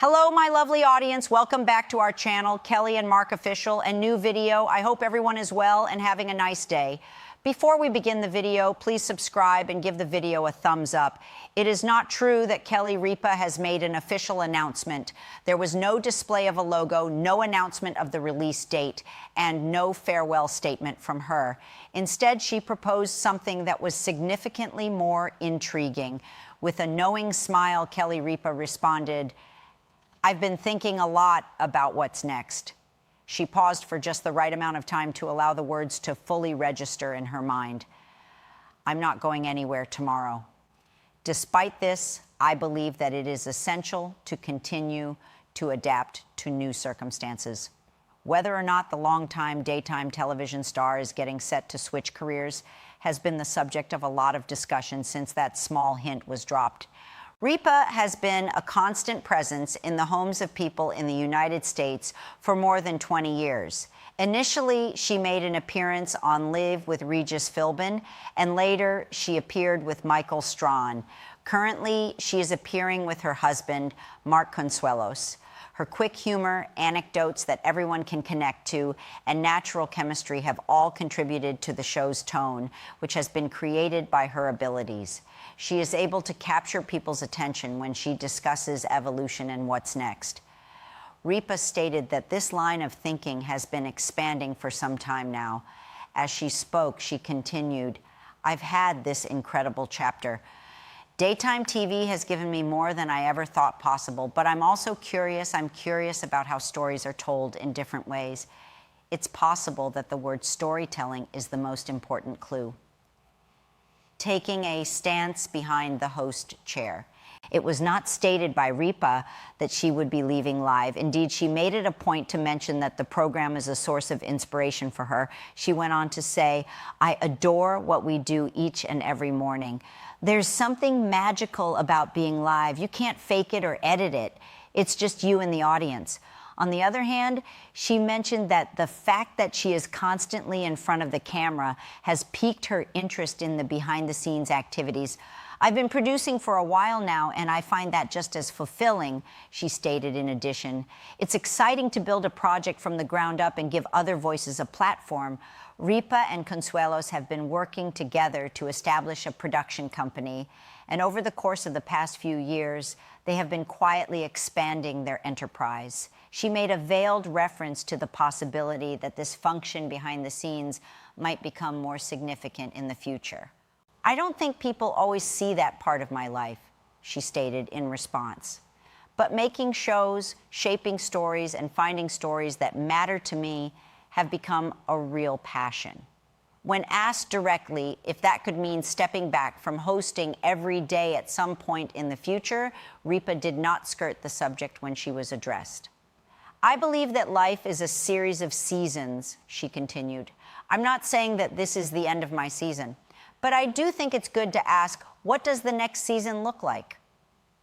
Hello, my lovely audience. Welcome back to our channel, Kelly and Mark Official, and new video. I hope everyone is well and having a nice day. Before we begin the video, please subscribe and give the video a thumbs up. It is not true that Kelly Ripa has made an official announcement. There was no display of a logo, no announcement of the release date, and no farewell statement from her. Instead, she proposed something that was significantly more intriguing. With a knowing smile, Kelly Ripa responded, "I've been thinking a lot about what's next." She paused for just the right amount of time to allow the words to fully register in her mind. "I'm not going anywhere tomorrow. Despite this, I believe that it is essential to continue to adapt to new circumstances." Whether or not the longtime daytime television star is getting set to switch careers has been the subject of a lot of discussion since that small hint was dropped. Ripa has been a constant presence in the homes of people in the United States for more than 20 years. Initially, she made an appearance on Live with Regis Philbin, and later she appeared with Michael Strahan. Currently, she is appearing with her husband, Mark Consuelos. Her quick humor, anecdotes that everyone can connect to, and natural chemistry have all contributed to the show's tone, which has been created by her abilities. She is able to capture people's attention when she discusses evolution and what's next. Ripa stated that this line of thinking has been expanding for some time now. As she spoke, she continued, "I've had this incredible chapter. Daytime TV has given me more than I ever thought possible, but I'm also curious. I'm curious about how stories are told in different ways. It's possible that the word storytelling is the most important clue." Taking a stance behind the host chair. It was not stated by Ripa that she would be leaving Live. Indeed, she made it a point to mention that the program is a source of inspiration for her. She went on to say, "I adore what we do each and every morning. There's something magical about being live. You can't fake it or edit it. It's just you and the audience." On the other hand, she mentioned that the fact that she is constantly in front of the camera has piqued her interest in the behind-the-scenes activities. "I've been producing for a while now, and I find that just as fulfilling," she stated in addition. "It's exciting to build a project from the ground up and give other voices a platform." Ripa and Consuelos have been working together to establish a production company, and over the course of the past few years, they have been quietly expanding their enterprise. She made a veiled reference to the possibility that this function behind the scenes might become more significant in the future. "I don't think people always see that part of my life," she stated in response. "But making shows, shaping stories, and finding stories that matter to me have become a real passion." When asked directly if that could mean stepping back from hosting every day at some point in the future, Ripa did not skirt the subject when she was addressed. "I believe that life is a series of seasons," she continued. "I'm not saying that this is the end of my season, but I do think it's good to ask, what does the next season look like?"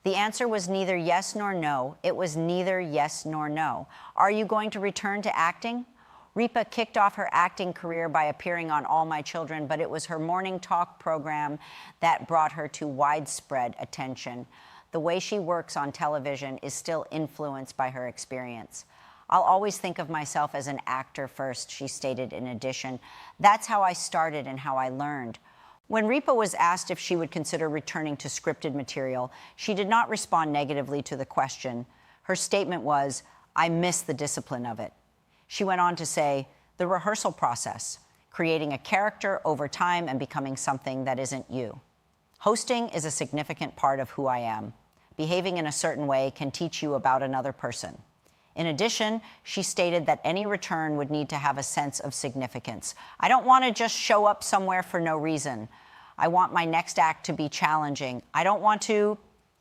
The answer was neither yes nor no. It was neither yes nor no. "Are you going to return to acting?" Ripa kicked off her acting career by appearing on All My Children, but it was her morning talk program that brought her to widespread attention. The way she works on television is still influenced by her experience. "I'll always think of myself as an actor first," she stated in addition. "That's how I started and how I learned." When Ripa was asked if she would consider returning to scripted material, she did not respond negatively to the question. Her statement was, "I miss the discipline of it." She went on to say, "The rehearsal process, creating a character over time and becoming something that isn't you. Hosting is a significant part of who I am. Behaving in a certain way can teach you about another person." In addition, she stated that any return would need to have a sense of significance. "I don't want to just show up somewhere for no reason. I want my next act to be challenging. I don't want to..."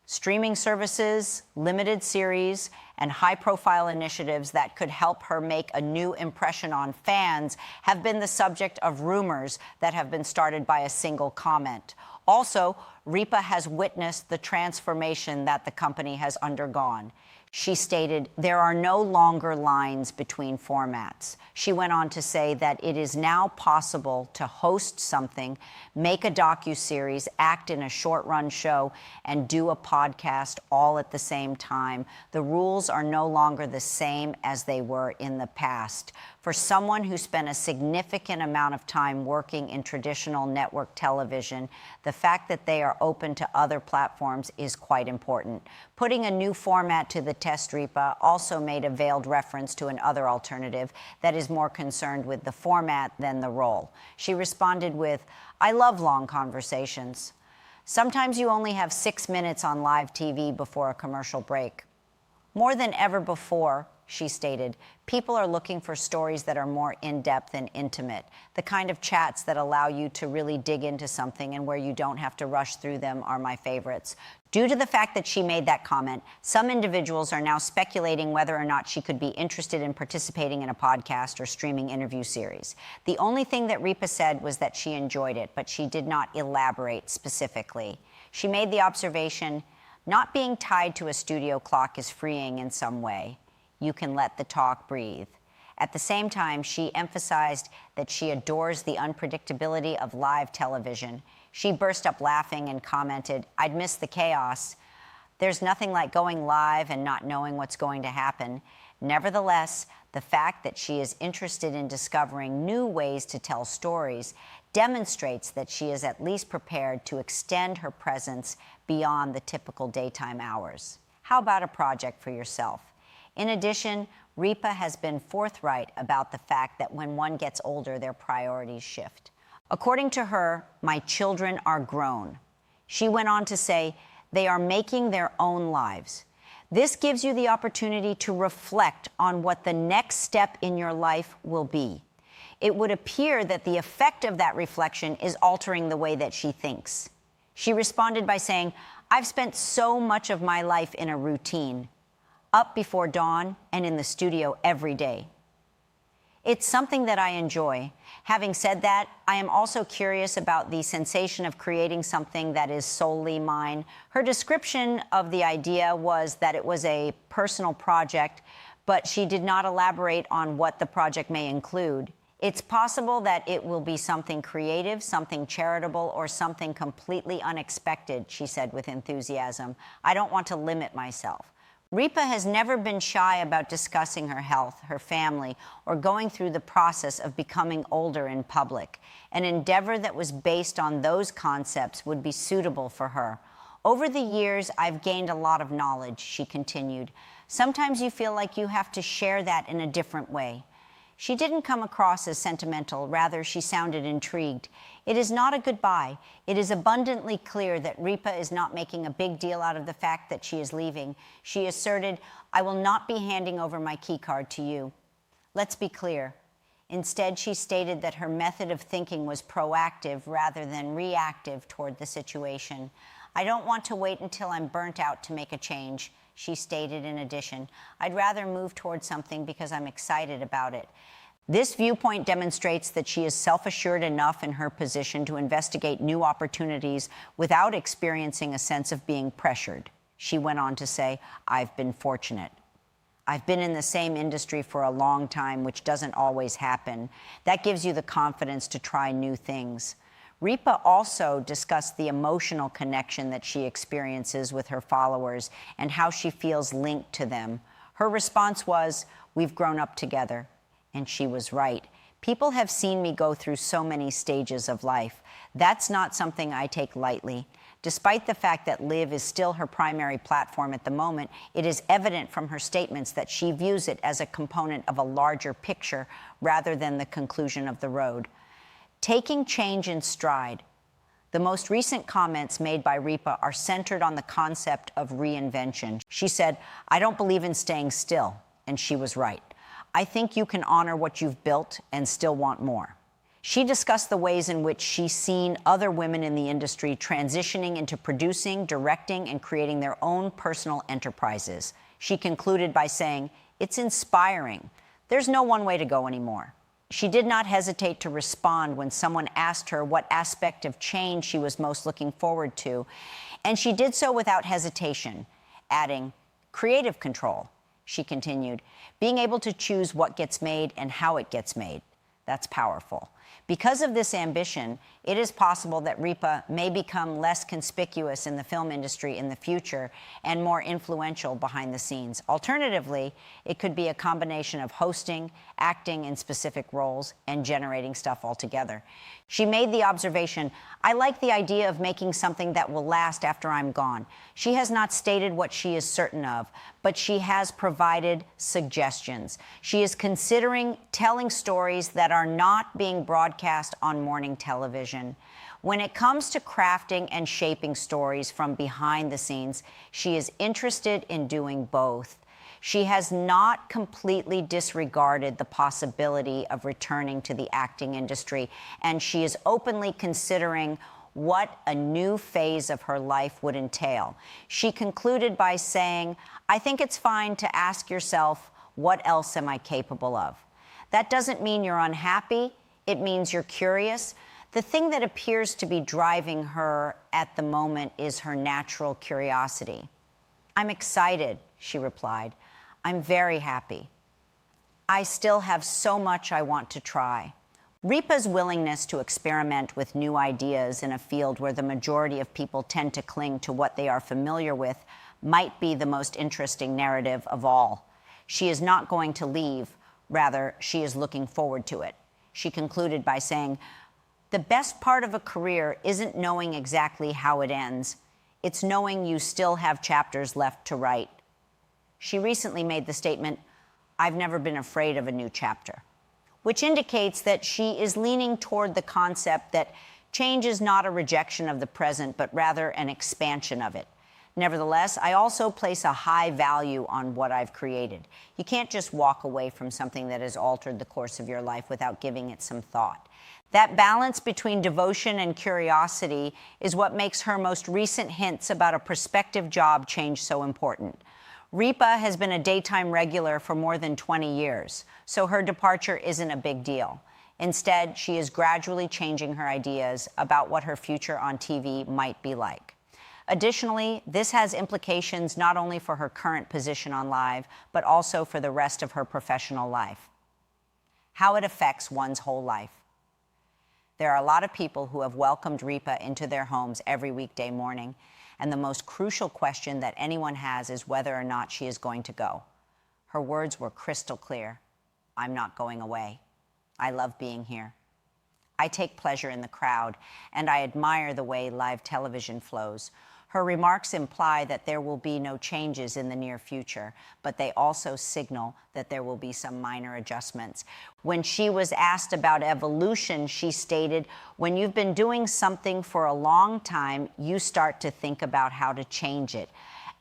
Streaming services, limited series, and high-profile initiatives that could help her make a new impression on fans have been the subject of rumors that have been started by a single comment. Also, Ripa has witnessed the transformation that the company has undergone. She stated, "There are no longer lines between formats." She went on to say that it is now possible to host something, make a docuseries, act in a short-run show, and do a podcast all at the same time. The rules are no longer the same as they were in the past. For someone who spent a significant amount of time working in traditional network television, the fact that they are open to other platforms is quite important. Putting a new format to the test, Ripa also made a veiled reference to another alternative that is more concerned with the format than the role. She responded with, "I love long conversations. Sometimes you only have 6 minutes on live TV before a commercial break." More than ever before, she stated, people are looking for stories that are more in-depth and intimate, the kind of chats that allow you to really dig into something and where you don't have to rush through them are my favorites. Due to the fact that she made that comment, some individuals are now speculating whether or not she could be interested in participating in a podcast or streaming interview series. The only thing that Ripa said was that she enjoyed it, but she did not elaborate specifically. She made the observation, "Not being tied to a studio clock is freeing in some way. You can let the talk breathe." At the same time, she emphasized that she adores the unpredictability of live television. She burst up laughing and commented, "I'd miss the chaos. There's nothing like going live and not knowing what's going to happen." Nevertheless, the fact that she is interested in discovering new ways to tell stories demonstrates that she is at least prepared to extend her presence beyond the typical daytime hours. How about a project for yourself? In addition, Ripa has been forthright about the fact that when one gets older, their priorities shift. According to her, "My children are grown." She went on to say, "They are making their own lives." This gives you the opportunity to reflect on what the next step in your life will be. It would appear that the effect of that reflection is altering the way that she thinks. She responded by saying, "I've spent so much of my life in a routine, up before dawn and in the studio every day. It's something that I enjoy. Having said that, I am also curious about the sensation of creating something that is solely mine." Her description of the idea was that it was a personal project, but she did not elaborate on what the project may include. It's possible that it will be something creative, something charitable, or something completely unexpected, she said with enthusiasm. "I don't want to limit myself." Ripa has never been shy about discussing her health, her family, or going through the process of becoming older in public. An endeavor that was based on those concepts would be suitable for her. "Over the years, I've gained a lot of knowledge," she continued. "Sometimes you feel like you have to share that in a different way." She didn't come across as sentimental, rather she sounded intrigued. It is not a goodbye. It is abundantly clear that Ripa is not making a big deal out of the fact that she is leaving. She asserted, "I will not be handing over my keycard to you." Let's be clear. Instead, she stated that her method of thinking was proactive rather than reactive toward the situation. "I don't want to wait until I'm burnt out to make a change," she stated in addition. "I'd rather move towards something because I'm excited about it." This viewpoint demonstrates that she is self-assured enough in her position to investigate new opportunities without experiencing a sense of being pressured. She went on to say, "I've been fortunate. I've been in the same industry for a long time, which doesn't always happen. That gives you the confidence to try new things." Ripa also discussed the emotional connection that she experiences with her followers and how she feels linked to them. Her response was, "We've grown up together." And she was right. "People have seen me go through so many stages of life. That's not something I take lightly." Despite the fact that Live is still her primary platform at the moment, it is evident from her statements that she views it as a component of a larger picture rather than the conclusion of the road. Taking change in stride. The most recent comments made by Ripa are centered on the concept of reinvention. She said, "I don't believe in staying still," and she was right. "I think you can honor what you've built and still want more." She discussed the ways in which she's seen other women in the industry transitioning into producing, directing, and creating their own personal enterprises. She concluded by saying, "It's inspiring. There's no one way to go anymore." She did not hesitate to respond when someone asked her what aspect of change she was most looking forward to, and she did so without hesitation, adding, "Creative control," she continued, "being able to choose what gets made and how it gets made. That's powerful." Because of this ambition, it is possible that Ripa may become less conspicuous in the film industry in the future and more influential behind the scenes. Alternatively, it could be a combination of hosting, acting in specific roles, and generating stuff altogether. She made the observation, "I like the idea of making something that will last after I'm gone." She has not stated what she is certain of, but she has provided suggestions. She is considering telling stories that are not being broadcast on morning television. When it comes to crafting and shaping stories from behind the scenes, she is interested in doing both. She has not completely disregarded the possibility of returning to the acting industry, and she is openly considering what a new phase of her life would entail. She concluded by saying, "I think it's fine to ask yourself, what else am I capable of?" That doesn't mean you're unhappy. It means you're curious. The thing that appears to be driving her at the moment is her natural curiosity. "I'm excited," she replied. "I'm very happy. I still have so much I want to try." Ripa's willingness to experiment with new ideas in a field where the majority of people tend to cling to what they are familiar with might be the most interesting narrative of all. She is not going to leave. Rather, she is looking forward to it. She concluded by saying, "The best part of a career isn't knowing exactly how it ends. It's knowing you still have chapters left to write." She recently made the statement, "I've never been afraid of a new chapter," which indicates that she is leaning toward the concept that change is not a rejection of the present, but rather an expansion of it. Nevertheless, I also place a high value on what I've created. You can't just walk away from something that has altered the course of your life without giving it some thought. That balance between devotion and curiosity is what makes her most recent hints about a prospective job change so important. Ripa has been a daytime regular for more than 20 years, so her departure isn't a big deal. Instead, she is gradually changing her ideas about what her future on TV might be like. Additionally, this has implications not only for her current position on Live, but also for the rest of her professional life. How it affects one's whole life. There are a lot of people who have welcomed Ripa into their homes every weekday morning, and the most crucial question that anyone has is whether or not she is going to go. Her words were crystal clear. "I'm not going away. I love being here. I take pleasure in the crowd, and I admire the way live television flows." Her remarks imply that there will be no changes in the near future, but they also signal that there will be some minor adjustments. When she was asked about evolution, she stated, "When you've been doing something for a long time, you start to think about how to change it."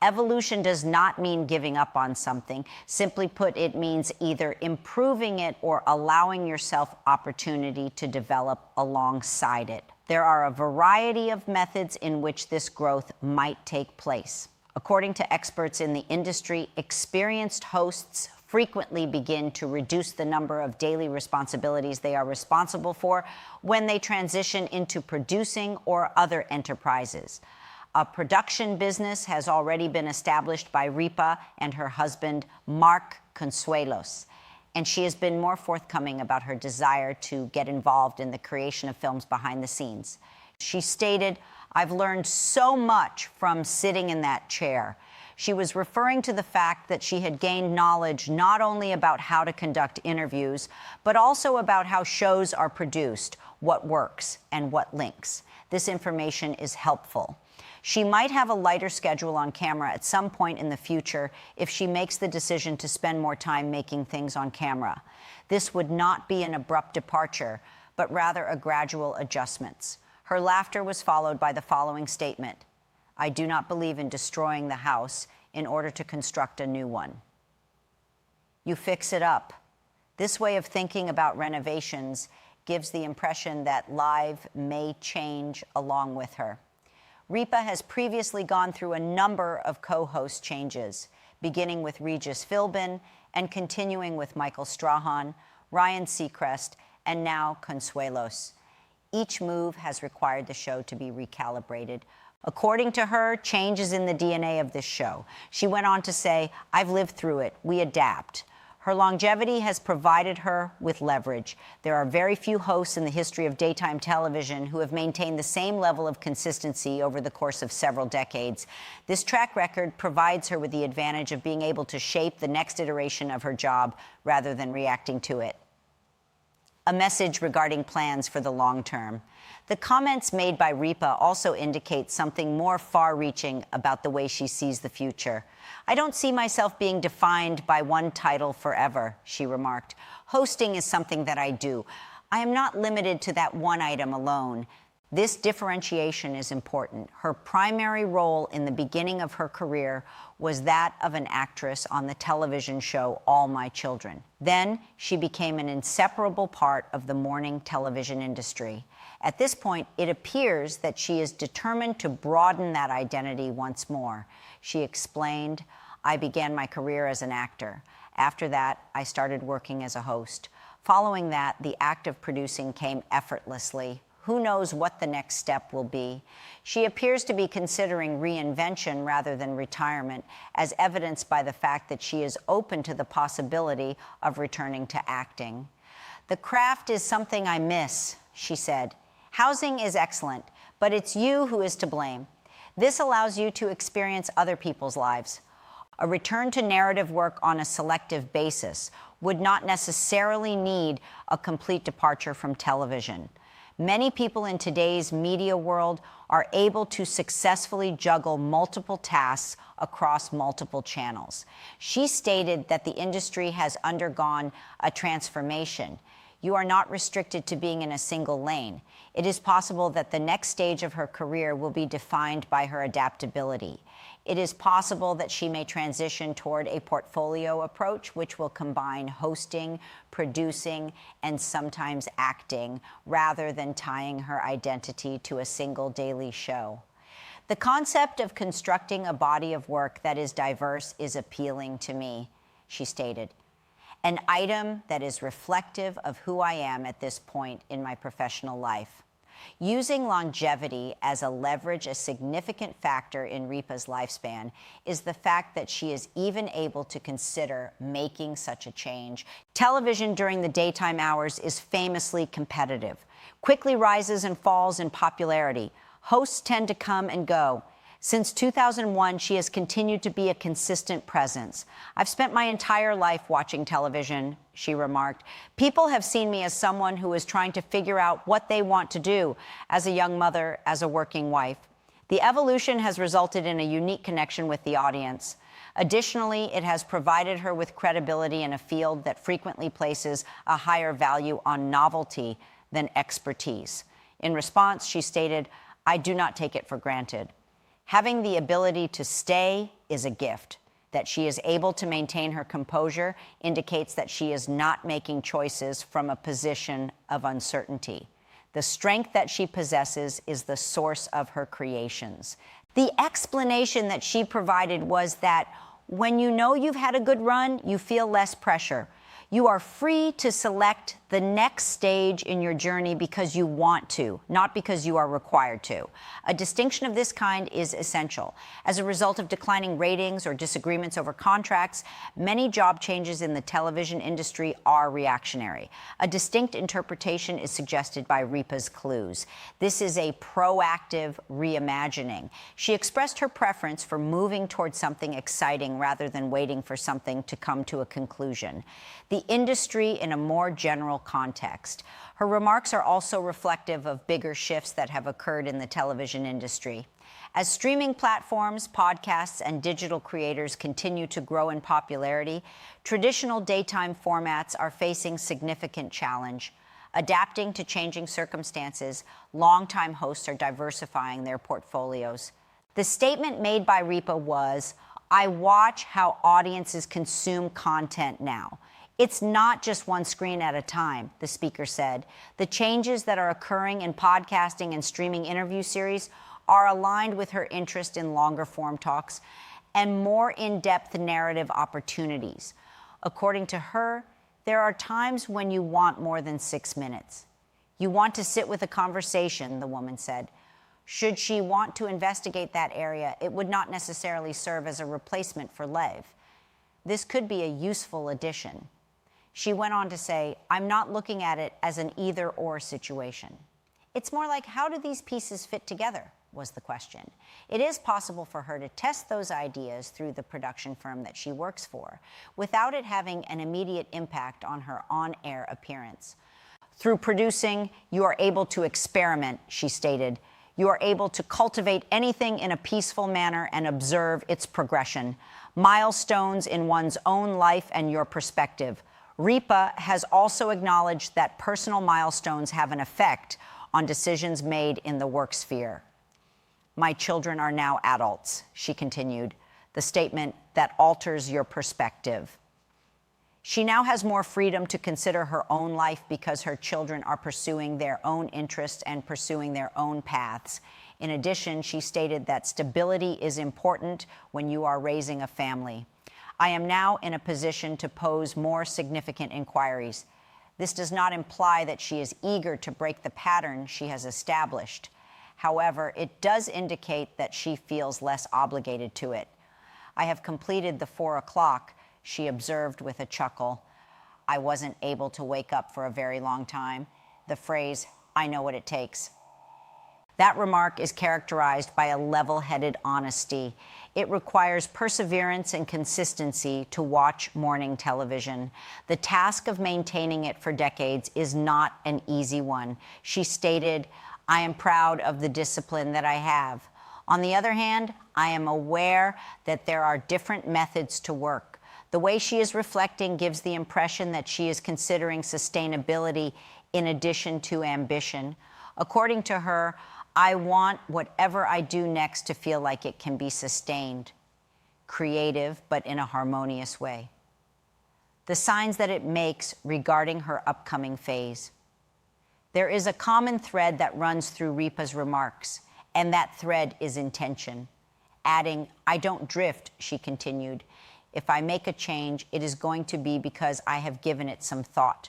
Evolution does not mean giving up on something. Simply put, it means either improving it or allowing yourself opportunity to develop alongside it. There are a variety of methods in which this growth might take place. According to experts in the industry, experienced hosts frequently begin to reduce the number of daily responsibilities they are responsible for when they transition into producing or other enterprises. A production business has already been established by Ripa and her husband, Mark Consuelos, and she has been more forthcoming about her desire to get involved in the creation of films behind the scenes. She stated, "I've learned so much from sitting in that chair." She was referring to the fact that she had gained knowledge not only about how to conduct interviews, but also about how shows are produced, what works, and what links. This information is helpful. She might have a lighter schedule on camera at some point in the future if she makes the decision to spend more time making things on camera. This would not be an abrupt departure, but rather a gradual adjustment. Her laughter was followed by the following statement, "I do not believe in destroying the house in order to construct a new one. You fix it up." This way of thinking about renovations gives the impression that Live may change along with her. Ripa has previously gone through a number of co-host changes, beginning with Regis Philbin and continuing with Michael Strahan. Ryan Seacrest, and now Consuelos. Each move has required the show to be recalibrated. According to her, change is in the DNA of this show. She went on to say, "I've lived through it. We adapt." Her longevity has provided her with leverage. There are very few hosts in the history of daytime television who have maintained the same level of consistency over the course of several decades. This track record provides her with the advantage of being able to shape the next iteration of her job rather than reacting to it. A message regarding plans for the long term. The comments made by Ripa also indicate something more far-reaching about the way she sees the future. "I don't see myself being defined by one title forever," she remarked. "Hosting is something that I do. I am not limited to that one item alone." This differentiation is important. Her primary role in the beginning of her career was that of an actress on the television show All My Children. Then she became an inseparable part of the morning television industry. At this point, it appears that she is determined to broaden that identity once more. She explained, "I began my career as an actor. After that, I started working as a host. Following that, the act of producing came effortlessly. Who knows what the next step will be?" She appears to be considering reinvention rather than retirement, as evidenced by the fact that she is open to the possibility of returning to acting. "The craft is something I miss," she said. "Housing is excellent, but it's you who is to blame. This allows you to experience other people's lives. A return to narrative work on a selective basis would not necessarily need a complete departure from television. Many people in today's media world are able to successfully juggle multiple tasks across multiple channels." She stated that the industry has undergone a transformation. "You are not restricted to being in a single lane. It is possible that the next stage of her career will be defined by her adaptability. It is possible that she may transition toward a portfolio approach, which will combine hosting, producing, and sometimes acting, rather than tying her identity to a single daily show. The concept of constructing a body of work that is diverse is appealing to me," she stated. "An item that is reflective of who I am at this point in my professional life." Using longevity as a leverage, a significant factor in Ripa's lifespan is the fact that she is even able to consider making such a change. Television during the daytime hours is famously competitive, quickly rises and falls in popularity. Hosts tend to come and go. Since 2001, she has continued to be a consistent presence. "I've spent my entire life watching television," she remarked. "People have seen me as someone who is trying to figure out what they want to do as a young mother, as a working wife. The evolution has resulted in a unique connection with the audience. Additionally, it has provided her with credibility in a field that frequently places a higher value on novelty than expertise." In response, she stated, "I do not take it for granted. Having the ability to stay is a gift. That she is able to maintain her composure indicates that she is not making choices from a position of uncertainty. The strength that she possesses is the source of her creations." The explanation that she provided was that when you know you've had a good run, you feel less pressure. You are free to select the next stage in your journey because you want to, not because you are required to. A distinction of this kind is essential. As a result of declining ratings or disagreements over contracts, many job changes in the television industry are reactionary. A distinct interpretation is suggested by Ripa's clues. This is a proactive reimagining. She expressed her preference for moving towards something exciting rather than waiting for something to come to a conclusion. The industry in a more general context. Her remarks are also reflective of bigger shifts that have occurred in the television industry. As streaming platforms, podcasts, and digital creators continue to grow in popularity, traditional daytime formats are facing significant challenge. Adapting to changing circumstances, longtime hosts are diversifying their portfolios. The statement made by Ripa was, "I watch how audiences consume content now. It's not just one screen at a time," the speaker said. "The changes that are occurring in podcasting and streaming interview series are aligned with her interest in longer form talks and more in-depth narrative opportunities." According to her, There are times when you want more than 6 minutes. You want to sit with a conversation, the woman said. Should she want to investigate that area, it would not necessarily serve as a replacement for Lev. This could be a useful addition. She went on to say, I'm not looking at it as an either-or situation. It's more like, how do these pieces fit together, was the question. It is possible for her to test those ideas through the production firm that she works for, without it having an immediate impact on her on-air appearance. Through producing, you are able to experiment, she stated. You are able to cultivate anything in a peaceful manner and observe its progression. Milestones in one's own life and your perspective. Ripa has also acknowledged that personal milestones have an effect on decisions made in the work sphere. My children are now adults, she continued, the statement that alters your perspective. She now has more freedom to consider her own life because her children are pursuing their own interests and pursuing their own paths. In addition, she stated that stability is important when you are raising a family. I am now in a position to pose more significant inquiries. This does not imply that she is eager to break the pattern she has established. However, it does indicate that she feels less obligated to it. I have completed the 4 o'clock, she observed with a chuckle. I wasn't able to wake up for a very long time. The phrase, I know what it takes. That remark is characterized by a level-headed honesty. It requires perseverance and consistency to watch morning television. The task of maintaining it for decades is not an easy one. She stated, I am proud of the discipline that I have. On the other hand, I am aware that there are different methods to work. The way she is reflecting gives the impression that she is considering sustainability in addition to ambition. According to her, I want whatever I do next to feel like it can be sustained, creative, but in a harmonious way. The signs that it makes regarding her upcoming phase. There is a common thread that runs through Ripa's remarks, and that thread is intention. Adding, I don't drift, she continued. If I make a change, it is going to be because I have given it some thought.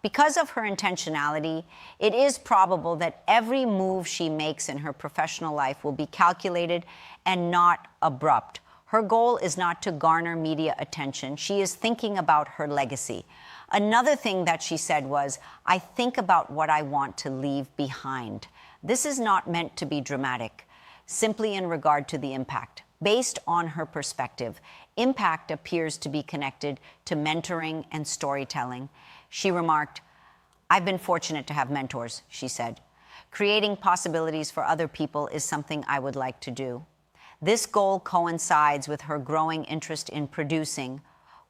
Because of her intentionality, it is probable that every move she makes in her professional life will be calculated and not abrupt. Her goal is not to garner media attention. She is thinking about her legacy. Another thing that she said was, I think about what I want to leave behind. This is not meant to be dramatic, simply in regard to the impact. Based on her perspective, impact appears to be connected to mentoring and storytelling. She remarked, I've been fortunate to have mentors, she said. Creating possibilities for other people is something I would like to do. This goal coincides with her growing interest in producing,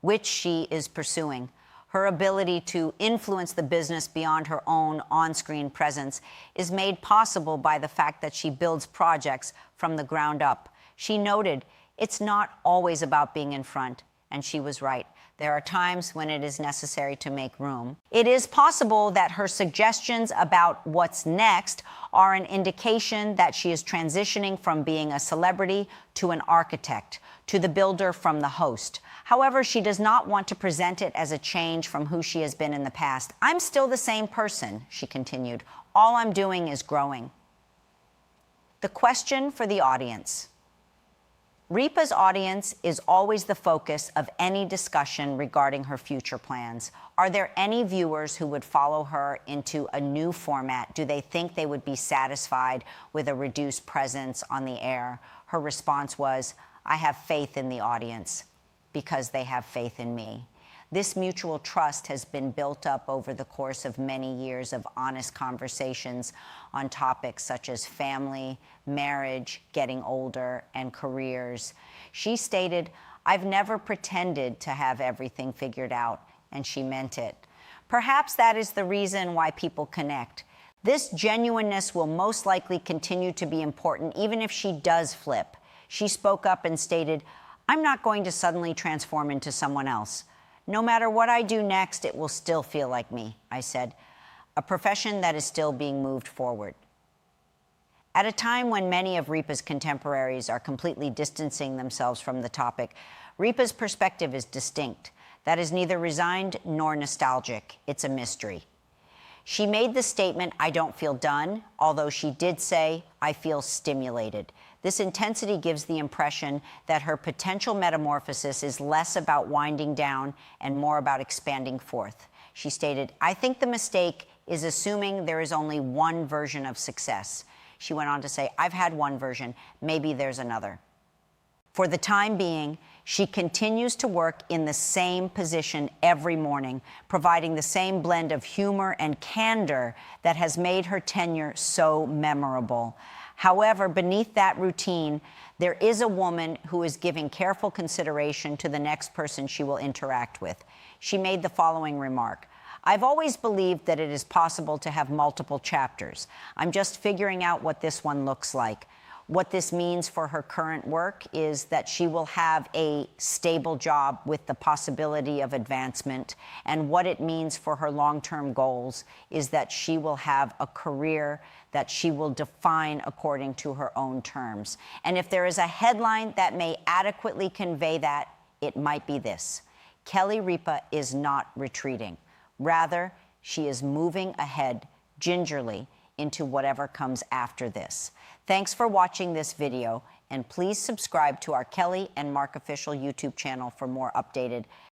which she is pursuing. Her ability to influence the business beyond her own on-screen presence is made possible by the fact that she builds projects from the ground up. She noted, it's not always about being in front, and she was right. There are times when it is necessary to make room. It is possible that her suggestions about what's next are an indication that she is transitioning from being a celebrity to an architect, to the builder from the host. However, she does not want to present it as a change from who she has been in the past. I'm still the same person, she continued. All I'm doing is growing. The question for the audience. Ripa's audience is always the focus of any discussion regarding her future plans. Are there any viewers who would follow her into a new format? Do they think they would be satisfied with a reduced presence on the air? Her response was, I have faith in the audience because they have faith in me. This mutual trust has been built up over the course of many years of honest conversations on topics such as family, marriage, getting older, and careers. She stated, I've never pretended to have everything figured out, and she meant it. Perhaps that is the reason why people connect. This genuineness will most likely continue to be important even if she does flip. She spoke up and stated, I'm not going to suddenly transform into someone else. No matter what I do next, it will still feel like me, I said, a profession that is still being moved forward. At a time when many of Ripa's contemporaries are completely distancing themselves from the topic, Ripa's perspective is distinct. That is neither resigned nor nostalgic. It's a mystery. She made the statement, "I don't feel done," although she did say, "I feel stimulated." This intensity gives the impression that her potential metamorphosis is less about winding down and more about expanding forth. She stated, "I think the mistake is assuming there is only one version of success." She went on to say, "I've had one version, maybe there's another." For the time being, she continues to work in the same position every morning, providing the same blend of humor and candor that has made her tenure so memorable. However, beneath that routine, there is a woman who is giving careful consideration to the next person she will interact with. She made the following remark: "I've always believed that it is possible to have multiple chapters. I'm just figuring out what this one looks like." What this means for her current work is that she will have a stable job with the possibility of advancement. And what it means for her long-term goals is that she will have a career that she will define according to her own terms. And if there is a headline that may adequately convey that, it might be this: Kelly Ripa is not retreating. Rather, she is moving ahead gingerly into whatever comes after this. Thanks for watching this video, and please subscribe to our Kelly and Mark Official YouTube channel for more updated